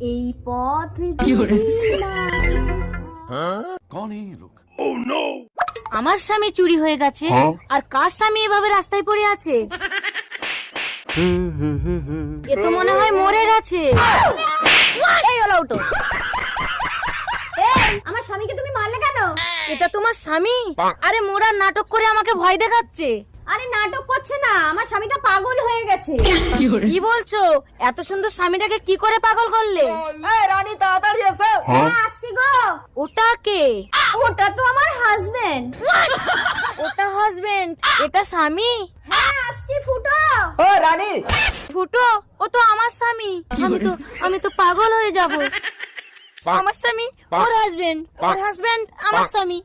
এই পথ যদি না শেষ হয়। कौन है ये लोग? আমার স্বামী চুরি হয়ে গেছে আর কার স্বামী এভাবে রাস্তায় পড়ে আছে? এ তো মনে হয় মরে গেছে। এই ওলা উঠো। এই, আমার স্বামীকে তুমি মারলে কেন? এটা তোমার স্বামী? আরে মোরা নাটক করে আমাকে ভয় দেখাচ্ছে। আরে নাটক করছে না, আমার স্বামীটা পাগল হয়ে গেছে। কি বলছো? এত সুন্দর স্বামীটাকে কি করে পাগল করলে? এই রানী তাড়াতাড়ি এসো। হ্যাঁ, আসছি গো। ওটা কে? ওটা তো আমার হাজবেন্ড। ওটা হাজবেন্ড, এটা স্বামী? হ্যাঁ, আসছি ফুটো। ও রানী, ফুটো, ও তো আমার স্বামী। আমি তো পাগল হয়ে যাব। আমার স্বামী ওর হাজবেন্ড, ওর হাজবেন্ড আমার স্বামী।